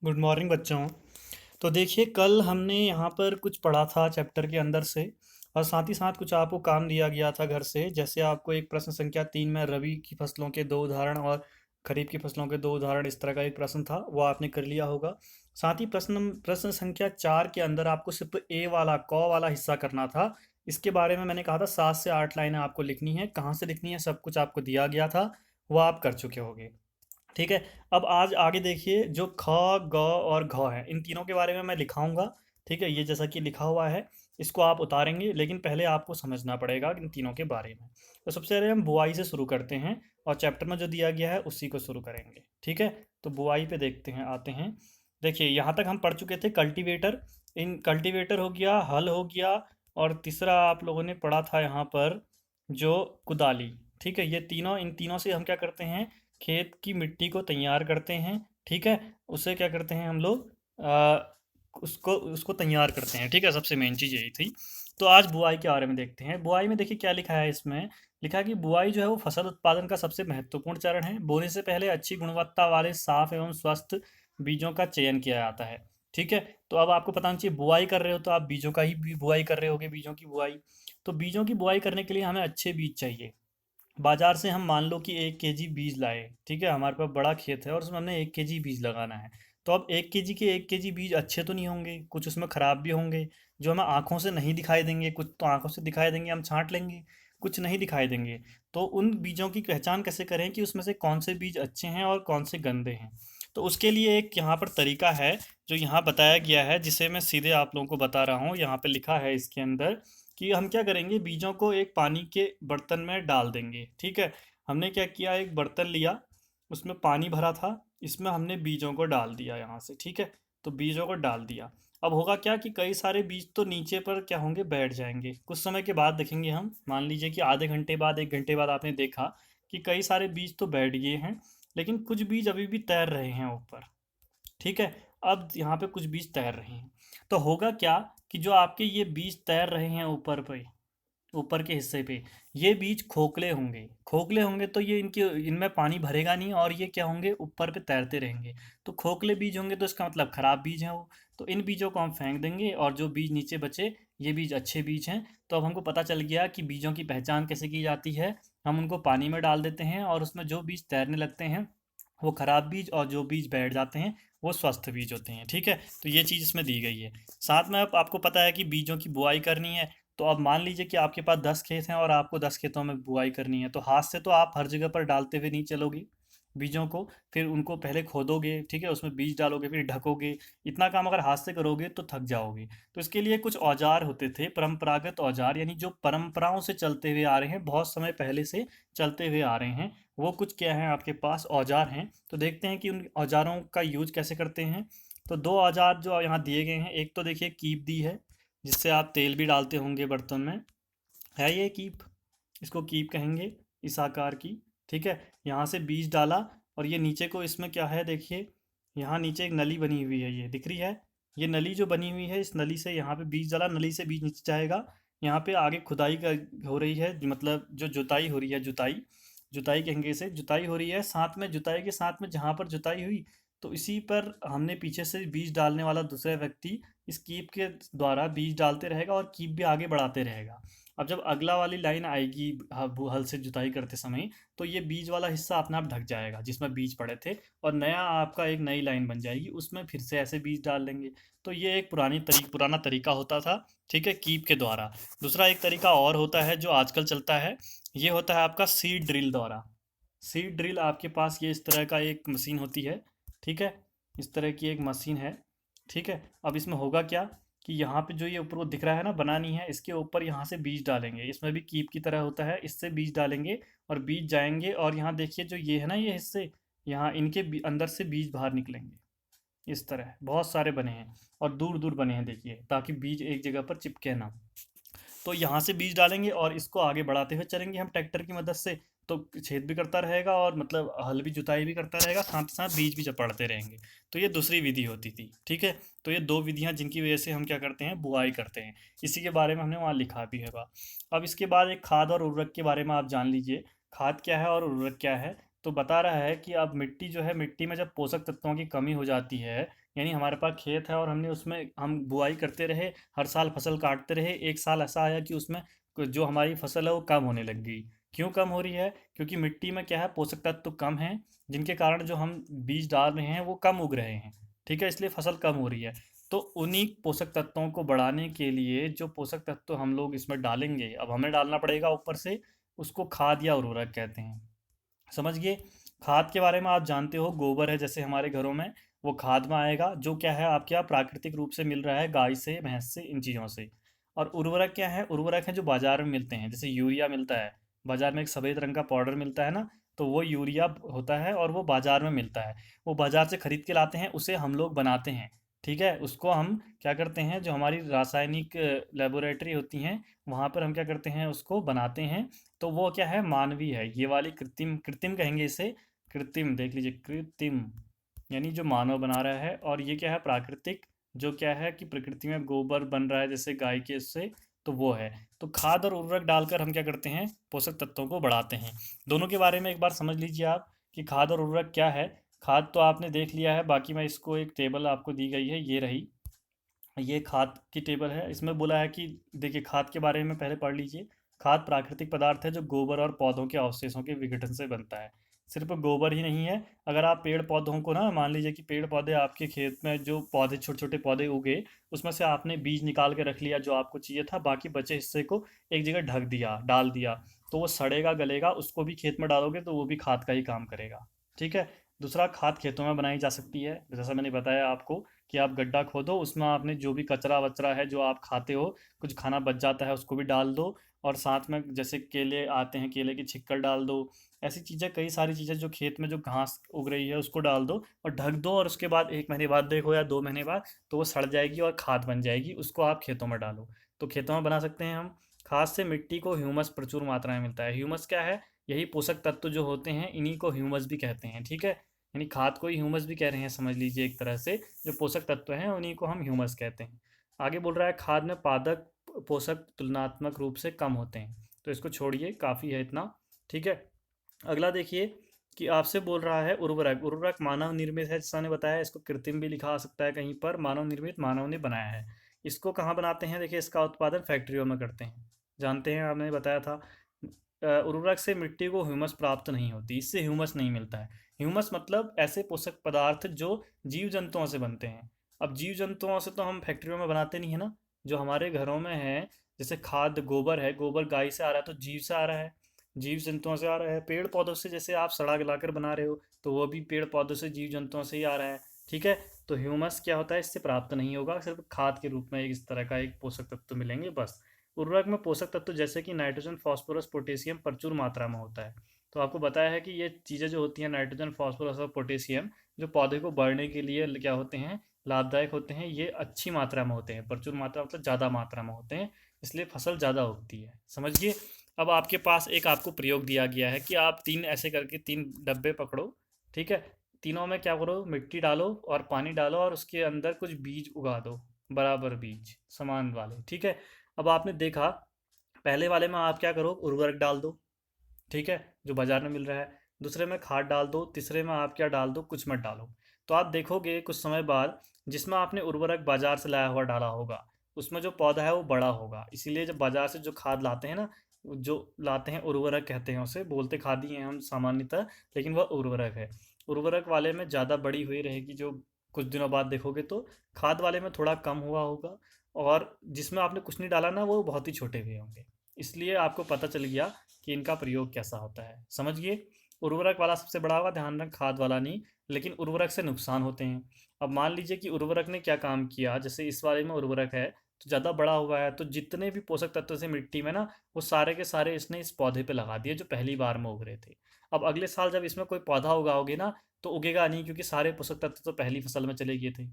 Good morning बच्चों। तो देखिए, कल हमने यहाँ पर कुछ पढ़ा था चैप्टर के अंदर से, और साथ ही साथ कुछ आपको काम दिया गया था घर से। जैसे आपको एक प्रश्न संख्या 3 में रबी की फसलों के दो उदाहरण और खरीफ की फसलों के दो उदाहरण, इस तरह का एक प्रश्न था, वो आपने कर लिया होगा। साथ ही प्रश्न प्रश्न संख्या 4 के अंदर आपको सिर्फ ए वाला क वाला हिस्सा करना था। इसके बारे में मैंने कहा था 7 से 8 लाइनें आपको लिखनी है। कहाँ से लिखनी है सब कुछ आपको दिया गया था, वो आप कर चुके होंगे। ठीक है। अब आज आगे देखिए, जो ख, ग और घ है, इन तीनों के बारे में मैं लिखाऊंगा। ठीक है, ये जैसा कि लिखा हुआ है इसको आप उतारेंगे, लेकिन पहले आपको समझना पड़ेगा इन तीनों के बारे में। तो सबसे पहले हम बुआई से शुरू करते हैं, और चैप्टर में जो दिया गया है उसी को शुरू करेंगे। ठीक है, तो बुआई पे देखते हैं, आते हैं। देखिए, यहाँ तक हम पढ़ चुके थे कल्टीवेटर। इन कल्टीवेटर हो गया, हल हो गया, और तीसरा आप लोगों ने पढ़ा था यहाँ पर जो कुदाली। ठीक है, ये तीनों, इन तीनों से हम क्या करते हैं, खेत की मिट्टी को तैयार करते हैं। ठीक है, उसे क्या करते हैं हम लोग, उसको उसको तैयार करते हैं। ठीक है, सबसे मेन चीज़ यही थी। तो आज बुआई के बारे में देखते हैं। बुआई में देखिए क्या लिखा है, इसमें लिखा है कि बुआई जो है वो फसल उत्पादन का सबसे महत्वपूर्ण चरण है। बोने से पहले अच्छी गुणवत्ता वाले साफ एवं स्वस्थ बीजों का चयन किया जाता है। ठीक है, तो अब आपको पता होना चाहिए, बुआई कर रहे हो तो आप बीजों का ही बुआई कर रहे होगे, बीजों की बुआई। तो बीजों की बुआई करने के लिए हमें अच्छे बीज चाहिए। बाजार से हम मान लो कि 1 केजी बीज लाए। ठीक है, हमारे पास बड़ा खेत है और उसमें हमने 1 केजी बीज लगाना है। तो अब 1 केजी बीज अच्छे तो नहीं होंगे, कुछ उसमें ख़राब भी होंगे, जो हमें आंखों से नहीं दिखाई देंगे। कुछ तो आंखों से दिखाई देंगे, हम छांट लेंगे, कुछ नहीं दिखाई देंगे। तो उन बीजों की पहचान कैसे करें कि उसमें से कौन से बीज अच्छे हैं और कौन से गंदे हैं। तो उसके लिए एक यहाँ पर तरीका है जो यहाँ बताया गया है, जिसे मैं सीधे आप लोगों को बता रहा हूँ। यहाँ पे लिखा है इसके अंदर कि हम क्या करेंगे, बीजों को एक पानी के बर्तन में डाल देंगे। ठीक है, हमने क्या किया, एक बर्तन लिया, उसमें पानी भरा था, इसमें हमने बीजों को डाल दिया यहाँ से। ठीक है, तो बीजों को डाल दिया। अब होगा क्या कि कई सारे बीज तो नीचे पर क्या होंगे, बैठ जाएंगे। कुछ समय के बाद देखेंगे हम, मान लीजिए कि आधे घंटे बाद, 1 घंटे बाद आपने देखा कि कई सारे बीज तो बैठ गए हैं, लेकिन कुछ बीज अभी भी तैर रहे हैं ऊपर। ठीक है, अब यहाँ पे कुछ बीज तैर रहे हैं। तो होगा क्या कि जो आपके ये बीज तैर रहे हैं ऊपर पे, ऊपर के हिस्से पे, ये बीज खोखले होंगे। खोखले होंगे तो ये इनके इनमें पानी भरेगा नहीं, और ये क्या होंगे, ऊपर पे तैरते रहेंगे। तो खोखले बीज होंगे तो इसका मतलब खराब बीज हैं वो। तो इन बीजों को हम फेंक देंगे, और जो बीज नीचे बचे, ये बीज अच्छे बीज हैं। तो अब हमको पता चल गया कि बीजों की पहचान कैसे की जाती है। हम उनको पानी में डाल देते हैं, और उसमें जो बीज तैरने लगते हैं वो खराब बीज, और जो बीज बैठ जाते हैं वो स्वस्थ बीज होते हैं। ठीक है, तो ये चीज़ इसमें दी गई है। साथ में अब आपको पता है कि बीजों की बुआई करनी है। तो अब मान लीजिए कि आपके पास 10 खेत हैं और आपको 10 खेतों में बुआई करनी है, तो हाथ से तो आप हर जगह पर डालते हुए नहीं चलोगे बीजों को। फिर उनको पहले खोदोगे, ठीक है, उसमें बीज डालोगे, फिर ढकोगे। इतना काम अगर हाथ से करोगे तो थक जाओगे। तो इसके लिए कुछ औजार होते थे, परंपरागत औजार, यानी जो परंपराओं से चलते हुए आ रहे हैं, बहुत समय पहले से चलते हुए आ रहे हैं। वो कुछ क्या है, आपके पास औजार हैं। तो देखते हैं कि उन औजारों का यूज कैसे करते हैं। तो दो औजार जो यहाँ दिए गए हैं, एक तो देखिए कीप दी है, जिससे आप तेल भी डालते होंगे बर्तन में, है ये कीप, इसको कीप कहेंगे, इस आकार की। ठीक है, यहाँ से बीज डाला, और ये नीचे को, इसमें क्या है देखिए, यहाँ नीचे एक नली बनी हुई है, ये दिख रही है। ये नली जो बनी हुई है, इस नली से यहाँ पे बीज डाला, नली से बीज नीचे जाएगा। यहाँ पे आगे खुदाई का हो रही है, मतलब जो जुताई हो रही है, जुताई, जुताई कहेंगे इसे, जुताई हो रही है। साथ में जुताई के साथ में जहाँ पर जुताई हुई, तो इसी पर हमने पीछे से बीज डालने वाला दूसरा व्यक्ति इस कीप के द्वारा बीज डालते रहेगा, और कीप भी आगे बढ़ाते रहेगा। अब जब अगला वाली लाइन आएगी हल से जुताई करते समय, तो ये बीज वाला हिस्सा अपने आप ढक जाएगा जिसमें बीज पड़े थे, और नया आपका एक नई लाइन बन जाएगी, उसमें फिर से ऐसे बीज डाल लेंगे। तो ये एक पुराना तरीका होता था। ठीक है, कीप के द्वारा। दूसरा एक तरीका और होता है जो आजकल चलता है, ये होता है आपका सीड ड्रिल द्वारा। सीड ड्रिल, आपके पास ये इस तरह का एक मशीन होती है। ठीक है, इस तरह की एक मशीन है। ठीक है, अब इसमें होगा क्या कि यहाँ पे जो ये ऊपर को दिख रहा है ना, बनानी है, इसके ऊपर यहाँ से बीज डालेंगे। इसमें भी कीप की तरह होता है, इससे बीज डालेंगे और बीज जाएंगे, और यहाँ देखिए जो ये है ना, ये हिस्से, यहाँ इनके अंदर से बीज बाहर निकलेंगे। इस तरह बहुत सारे बने हैं, और दूर दूर बने हैं देखिए, ताकि बीज एक जगह पर चिपके ना। तो यहाँ से बीज डालेंगे, और इसको आगे बढ़ाते हुए चलेंगे हम ट्रैक्टर की मदद से। तो छेद भी करता रहेगा, और मतलब हल भी, जुताई भी करता रहेगा, साथ साथ बीज भी चपड़ते रहेंगे। तो ये दूसरी विधि होती थी। ठीक है, तो ये दो विधियां जिनकी वजह से हम क्या करते हैं, बुआई करते हैं। इसी के बारे में हमने वहाँ लिखा भी होगा। अब इसके बाद एक खाद और उर्वरक के बारे में आप जान लीजिए। खाद क्या है और उर्वरक क्या है। तो बता रहा है कि अब मिट्टी जो है, मिट्टी में जब पोषक तत्वों की कमी हो जाती है, यानी हमारे पास खेत है और हमने उसमें हम बुआई करते रहे, हर साल फसल काटते रहे, एक साल ऐसा आया कि उसमें जो हमारी फसल है वो कम होने लग गई। क्यों कम हो रही है? क्योंकि मिट्टी में क्या है, पोषक तत्व कम है, जिनके कारण जो हम बीज डाल रहे हैं वो कम उग रहे हैं। ठीक है, इसलिए फसल कम हो रही है। तो उन्हीं पोषक तत्वों को बढ़ाने के लिए जो पोषक तत्व हम लोग इसमें डालेंगे, अब हमें डालना पड़ेगा ऊपर से, उसको खाद या उर्वरक कहते हैं। समझ गए? खाद के बारे में आप जानते हो, गोबर है जैसे हमारे घरों में, वो खाद में आएगा, जो क्या है आपके यहाँ प्राकृतिक रूप से मिल रहा है, गाय से, भैंस से, इन चीज़ों से। और उर्वरक क्या है? उर्वरक है जो बाजार में मिलते हैं, जैसे यूरिया मिलता है बाजार में, एक सफ़ेद रंग का पाउडर मिलता है ना, तो वो यूरिया होता है और वो बाजार में मिलता है। वो बाजार से खरीद के लाते हैं, उसे हम लोग बनाते हैं। ठीक है, उसको हम क्या करते हैं, जो हमारी रासायनिक लेबोरेटरी होती हैं, वहाँ पर हम क्या करते हैं, उसको बनाते हैं। तो वो क्या है, मानवीय है, ये वाली कृत्रिम, कृत्रिम कहेंगे इसे, कृत्रिम, देख लीजिए, कृत्रिम, यानी जो मानव बना रहा है। और ये क्या है, प्राकृतिक, जो क्या है कि प्रकृति में गोबर बन रहा है जैसे गाय के उससे, तो वो है। तो खाद और उर्वरक डालकर हम क्या करते हैं, पोषक तत्वों को बढ़ाते हैं। दोनों के बारे में एक बार समझ लीजिए आप कि खाद और उर्वरक क्या है। खाद तो आपने देख लिया है, बाकी मैं इसको, एक टेबल आपको दी गई है, ये रही, ये खाद की टेबल है। इसमें बोला है कि देखिए, खाद के बारे में पहले पढ़ लीजिए। खाद प्राकृतिक पदार्थ है जो गोबर और पौधों के अवशेषों के विघटन से बनता है। सिर्फ गोबर ही नहीं है, अगर आप पेड़ पौधों को ना, मान लीजिए कि पेड़ पौधे आपके खेत में, जो पौधे छोटे छोटे पौधे उगे, उसमें से आपने बीज निकाल के रख लिया जो आपको चाहिए था, बाकी बचे हिस्से को एक जगह ढक दिया, डाल दिया, तो वो सड़ेगा गलेगा, उसको भी खेत में डालोगे तो वो भी खाद का ही काम करेगा। ठीक है। दूसरा, खाद खेतों में बनाई जा सकती है, जैसा मैंने बताया आपको कि आप गड्ढा खोदो, उसमें आपने जो भी कचरा वचरा है जो आप खाते हो, कुछ खाना बच जाता है उसको भी डाल दो, और साथ में जैसे केले आते हैं, केले की छिक्कल डाल दो। ऐसी चीज़ें, कई सारी चीज़ें जो खेत में जो घास उग रही है उसको डाल दो और ढक दो, और उसके बाद 1 महीने बाद देखो या 2 महीने बाद, तो वो सड़ जाएगी और खाद बन जाएगी, उसको आप खेतों में डालो। तो खेतों में बना सकते हैं हम। खाद से मिट्टी को ह्यूमस प्रचुर मात्रा में मिलता है। ह्यूमस क्या है? यही पोषक तत्व जो होते हैं, इन्हीं को ह्यूमस भी कहते हैं। ठीक है, यानी खाद को ही ह्यूमस भी कह रहे हैं, समझ लीजिए एक तरह से। जो पोषक तत्व हैं उन्हीं को हम ह्यूमस कहते हैं। आगे बोल रहा है, खाद में पादक पोषक तुलनात्मक रूप से कम होते हैं। तो इसको छोड़िए, काफ़ी है इतना। ठीक है, अगला देखिए कि आपसे बोल रहा है उर्वरक। उर्वरक मानव निर्मित है, जैसा ने बताया, इसको कृत्रिम भी लिखा आ सकता है कहीं पर, मानव निर्मित, मानव ने बनाया है। इसको कहाँ बनाते हैं? देखिए, इसका उत्पादन फैक्ट्रियों में करते हैं, जानते हैं, आपने बताया था। उर्वरक से मिट्टी को ह्यूमस प्राप्त नहीं होती, इससे ह्यूमस नहीं मिलता है। ह्यूमस मतलब ऐसे पोषक पदार्थ जो जीव जंतुओं से बनते हैं। अब जीव जंतुओं से तो हम फैक्ट्रियों में बनाते नहीं है ना, जो हमारे घरों में है, जैसे खाद गोबर है, गोबर गाय से आ रहा है तो जीव से आ रहा है, जीव जंतुओं से आ रहा है। पेड़ पौधों से जैसे आप सड़ा गलाकर बना रहे हो, तो वो भी पेड़ पौधों से, जीव जंतुओं से ही आ रहा है। ठीक है, तो ह्यूमस क्या होता है, इससे प्राप्त नहीं होगा, सिर्फ खाद के रूप में एक इस तरह का एक पोषक तत्व मिलेंगे बस। उर्वरक में पोषक तत्व जैसे कि नाइट्रोजन, फास्फोरस, पोटेशियम प्रचुर मात्रा में होता है। तो आपको बताया है कि ये चीज़ें जो होती हैं, नाइट्रोजन, फास्फोरस और पोटेशियम, जो पौधे को बढ़ने के लिए क्या होते हैं, लाभदायक होते हैं, ये अच्छी मात्रा में होते हैं। प्रचुर मात्रा मतलब ज़्यादा मात्रा में होते हैं, इसलिए फसल ज़्यादा उगती है। समझिए। अब आपके पास एक आपको प्रयोग दिया गया है कि आप तीन ऐसे करके तीन डब्बे पकड़ो। ठीक है, तीनों में क्या करो, मिट्टी डालो और पानी डालो और उसके अंदर कुछ बीज उगा दो, बराबर बीज, समान वाले। ठीक है, अब आपने देखा, पहले वाले में आप क्या करो, उर्वरक डाल दो, ठीक है, जो बाजार में मिल रहा है। दूसरे में खाद डाल दो, तीसरे में आप क्या डाल दो, कुछ मत डालो। तो आप देखोगे कुछ समय बाद, जिसमें आपने उर्वरक बाजार से लाया हुआ डाला होगा, उसमें जो पौधा है वो बड़ा होगा। इसीलिए जब बाजार से जो खाद लाते हैं ना, जो लाते हैं, उर्वरक कहते हैं उसे, बोलते खाद ही हैं हम सामान्यतः, लेकिन वह उर्वरक है। उर्वरक वाले में ज़्यादा बड़ी हुई रहेगी, जो कुछ दिनों बाद देखोगे तो खाद वाले में थोड़ा कम हुआ होगा, और जिसमें आपने कुछ नहीं डाला ना, वो बहुत ही छोटे हुए होंगे। इसलिए आपको पता चल गया कि इनका प्रयोग कैसा होता है। समझ गए? उर्वरक वाला सबसे बड़ा होगा, ध्यान रख, खाद वाला नहीं। लेकिन उर्वरक से नुकसान होते हैं। अब मान लीजिए कि उर्वरक ने क्या काम किया, जैसे इस वाले में उर्वरक है तो ज़्यादा बड़ा हुआ है, तो जितने भी पोषक तत्व थे मिट्टी में ना, वो सारे के सारे इसने इस पौधे पे लगा दिए जो पहली बार में उग रहे थे। अब अगले साल जब इसमें कोई पौधा उगाओगे ना, तो उगेगा नहीं, क्योंकि सारे पोषक तत्व तो पहली फसल में चले गए थे।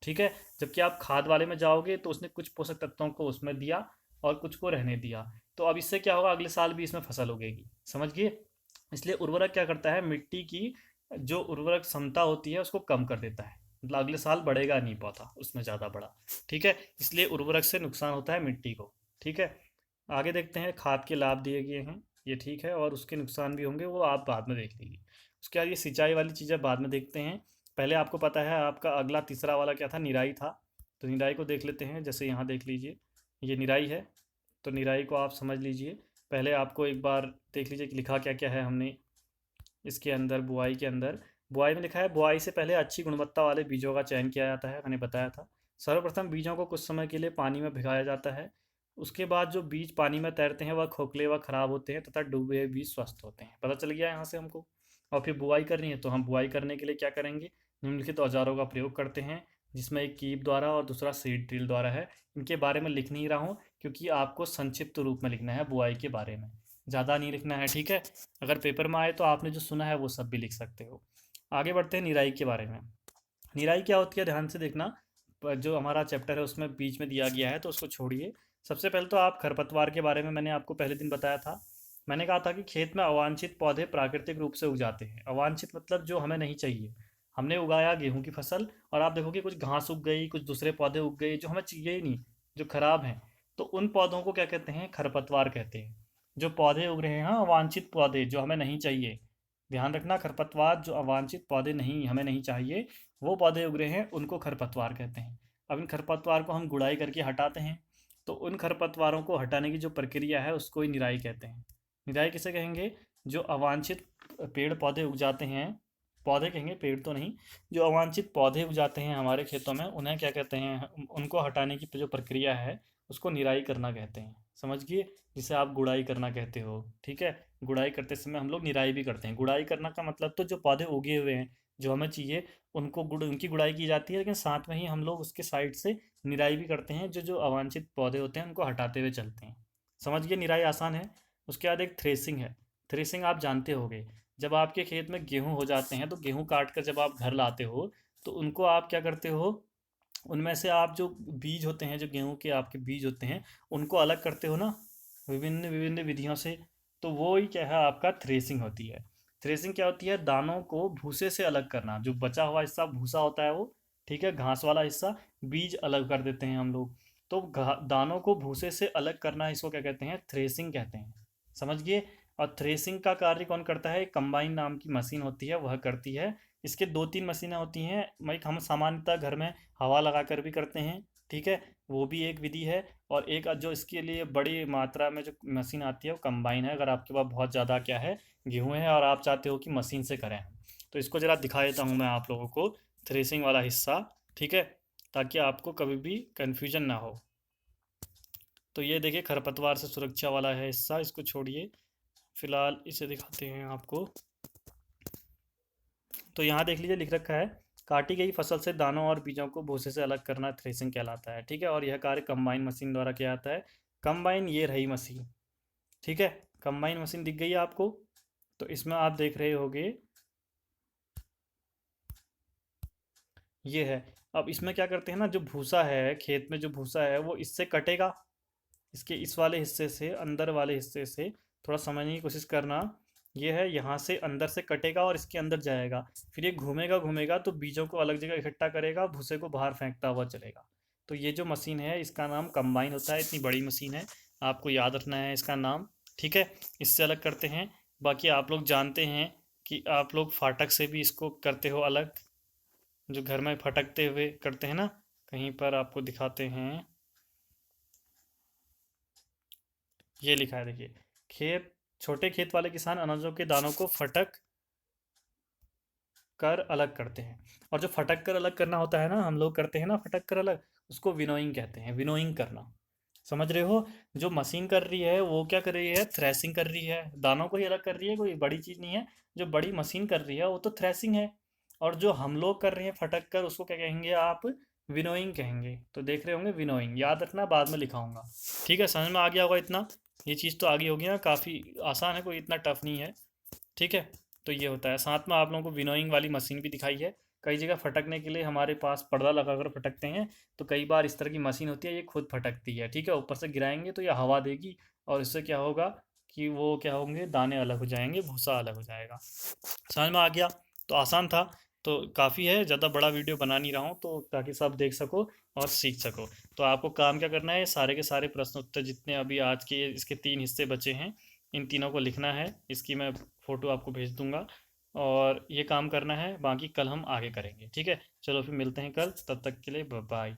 ठीक है, जबकि आप खाद वाले में जाओगे तो उसने कुछ पोषक तत्वों को उसमें दिया और कुछ को रहने दिया। तो अब इससे क्या होगा, अगले साल भी इसमें फसल उगेगी। समझ गए? इसलिए उर्वरक क्या करता है, मिट्टी की जो उर्वरक क्षमता होती है उसको कम कर देता है, मतलब अगले साल बढ़ेगा नहीं पौधा उसमें ज़्यादा बड़ा। ठीक है, इसलिए उर्वरक से नुकसान होता है मिट्टी को। ठीक है, आगे देखते हैं, खाद के लाभ दिए गए हैं, ये ठीक है, और उसके नुकसान भी होंगे, वो आप बाद में देख लीजिए। उसके बाद ये सिंचाई वाली चीज़ें बाद में देखते हैं। पहले आपको पता है आपका अगला तीसरा वाला क्या था, निराई था। तो निराई को देख लेते हैं। जैसे यहाँ देख लीजिए, ये निराई है। तो निराई को आप समझ लीजिए। पहले आपको एक बार देख लीजिए कि लिखा क्या क्या है हमने इसके अंदर। बुआई के अंदर, बुआई में लिखा है बुआई से पहले अच्छी गुणवत्ता वाले बीजों का चयन किया जाता है, मैंने बताया था। सर्वप्रथम बीजों को कुछ समय के लिए पानी में भिगाया जाता है। उसके बाद जो बीज पानी में तैरते हैं वह खोखले व खराब होते हैं तथा डूबे हुए बीज स्वस्थ होते हैं। पता चल गया यहाँ से हमको। और फिर बुआई करनी है तो हम बुआई करने के लिए क्या करेंगे, निम्नलिखित औजारों का प्रयोग करते हैं, जिसमें एक कीप द्वारा और दूसरा सीड ड्रिल द्वारा है। इनके बारे में लिख नहीं रहा हूँ क्योंकि आपको संक्षिप्त रूप में लिखना है बुआई के बारे में, ज़्यादा नहीं लिखना है, ठीक है। अगर पेपर में आए तो आपने जो सुना है वो सब भी लिख सकते हो। आगे बढ़ते हैं निराई के बारे में। निराई क्या होती है, ध्यान से देखना। जो हमारा चैप्टर है उसमें बीच में दिया गया है तो उसको छोड़िए। सबसे पहले तो आप खरपतवार के बारे में मैंने आपको पहले दिन बताया था। मैंने कहा था कि खेत में अवांछित पौधे प्राकृतिक रूप से उग जाते हैं। अवांछित मतलब जो हमें नहीं चाहिए। हमने उगाया गेहूं की फसल और आप देखोगे कुछ घास उग गई, कुछ दूसरे पौधे उग गए जो हमें चाहिए ही नहीं, जो खराब हैं। तो उन पौधों को क्या कहते हैं, खरपतवार कहते हैं। जो पौधे उग रहे हैं, हाँ, अवांछित पौधे जो हमें नहीं चाहिए। ध्यान रखना, खरपतवार जो अवांछित पौधे नहीं हमें नहीं चाहिए, वो पौधे उग रहे हैं, उनको खरपतवार कहते हैं। अब इन खरपतवार को हम गुड़ाई करके हटाते हैं। तो उन खरपतवारों को हटाने की जो प्रक्रिया है उसको ही निराई कहते हैं। निराई किसे कहेंगे, जो अवांछित पेड़ पौधे उग जाते हैं, पौधे कहेंगे, पेड़ तो नहीं, जो अवांछित पौधे उग जाते हैं हमारे खेतों में उन्हें क्या कहते हैं, उनको हटाने की जो प्रक्रिया है उसको निराई करना कहते हैं। समझ गए, जिसे आप गुड़ाई करना कहते हो, ठीक है। गुड़ाई करते समय हम लोग निराई भी करते हैं। गुड़ाई करना का मतलब तो जो पौधे उगे हुए हैं जो हमें चाहिए उनको उनकी गुड़ाई की जाती है, लेकिन साथ में ही हम लोग उसके साइड से निराई भी करते हैं। जो जो अवांछित पौधे होते हैं उनको हटाते हुए चलते हैं। समझ गए, निराई आसान है। उसके बाद एक थ्रेसिंग है। थ्रेसिंग आप जानते होंगे, जब आपके खेत में गेहूं हो जाते हैं तो गेहूं काट कर जब आप घर लाते हो तो उनको आप क्या करते हो, उनमें से आप जो बीज होते हैं, जो गेहूं के आपके बीज होते हैं, उनको अलग करते हो ना, विभिन्न विभिन्न विधियों से। तो वो ही क्या है, आपका थ्रेसिंग होती है। थ्रेसिंग क्या होती है, दानों को भूसे से अलग करना। जो बचा हुआ हिस्सा भूसा होता है वो, ठीक है, घास वाला हिस्सा, बीज अलग कर देते हैं हम लोग। तो दानों को भूसे से अलग करना, इसको क्या कहते हैं, थ्रेसिंग कहते हैं। समझ गए। और थ्रेसिंग का कार्य कौन करता है, कंबाइन नाम की मशीन होती है वह करती है। इसके दो तीन मशीनें होती हैं, भाई हम सामान्यतः घर में हवा लगा कर भी करते हैं, ठीक है, वो भी एक विधि है। और एक जो इसके लिए बड़ी मात्रा में जो मशीन आती है वो कंबाइन है। अगर आपके पास बहुत ज़्यादा क्या है, गेहूं है और आप चाहते हो कि मशीन से करें, तो इसको ज़रा दिखा देता हूँ मैं आप लोगों को, थ्रेसिंग वाला हिस्सा, ठीक है, ताकि आपको कभी भी कन्फ्यूजन ना हो। तो ये देखिए, खरपतवार से सुरक्षा वाला है हिस्सा, इसको छोड़िए, फिलहाल इसे दिखाते हैं आपको। तो यहाँ देख लीजिए, लिख रखा है, काटी गई फसल से दानों और बीजों को भूसे से अलग करना थ्रेसिंग कहलाता है, ठीक है। और यह कार्य कंबाइन मशीन द्वारा किया जाता है। कंबाइन ये रही मशीन, ठीक है। कंबाइन मशीन दिख गई है आपको। तो इसमें आप देख रहे होगे ये है। अब इसमें क्या करते हैं ना, जो भूसा है खेत में, जो भूसा है वो इससे कटेगा, इसके इस वाले हिस्से से, अंदर वाले हिस्से से, थोड़ा समझने की कोशिश करना। ये है, यहाँ से अंदर से कटेगा और इसके अंदर जाएगा। फिर ये घूमेगा घूमेगा तो बीजों को अलग जगह इकट्ठा करेगा, भूसे को बाहर फेंकता हुआ चलेगा। तो ये जो मशीन है इसका नाम कंबाइन होता है। इतनी बड़ी मशीन है, आपको याद रखना है इसका नाम, ठीक है। इससे अलग करते हैं। बाकी आप लोग जानते हैं कि आप लोग फाटक से भी इसको करते हो अलग, जो घर में फटकते हुए करते हैं ना। कहीं पर आपको दिखाते हैं, ये लिखा है देखिए, खेत, छोटे खेत वाले किसान अनाजों के दानों को फटक कर अलग करते हैं। और जो फटक कर अलग करना होता है ना, हम लोग करते हैं ना फटक कर अलग, उसको विनोइंग कहते हैं, विनोइंग करना। समझ रहे हो। जो मशीन कर रही है वो क्या कर रही है, थ्रेसिंग कर रही है, दानों को ही अलग कर रही है, कोई बड़ी चीज़ नहीं है। जो बड़ी मशीन कर रही है वो तो थ्रेसिंग है। और जो हम लोग कर रहे हैं फटक कर, उसको क्या कहेंगे आप, विनोइंग कहेंगे। तो देख रहे होंगे विनोइंग, याद रखना, बाद में लिखाऊंगा, ठीक है। समझ में आ गया होगा इतना, ये चीज़ तो आगे होगी ना, काफ़ी आसान है, कोई इतना टफ नहीं है, ठीक है। तो ये होता है। साथ में आप लोगों को विनोइंग वाली मशीन भी दिखाई है। कई जगह फटकने के लिए हमारे पास पर्दा लगाकर फटकते हैं, तो कई बार इस तरह की मशीन होती है, ये खुद फटकती है, ठीक है। ऊपर से गिराएंगे तो ये हवा देगी और इससे क्या होगा कि वो क्या होंगे, दाने अलग हो जाएंगे, भूसा अलग हो जाएगा। समझ में आ गया। तो आसान था। तो काफ़ी है, ज़्यादा बड़ा वीडियो बना नहीं रहा हूँ, तो ताकि सब देख सको और सीख सको। तो आपको काम क्या करना है, सारे के सारे प्रश्न उत्तर जितने अभी आज के इसके 3 हिस्से बचे हैं, इन तीनों को लिखना है। इसकी मैं फ़ोटो आपको भेज दूंगा। और ये काम करना है, बाकी कल हम आगे करेंगे। ठीक है, चलो फिर मिलते हैं कल, तब तक के लिए बाय।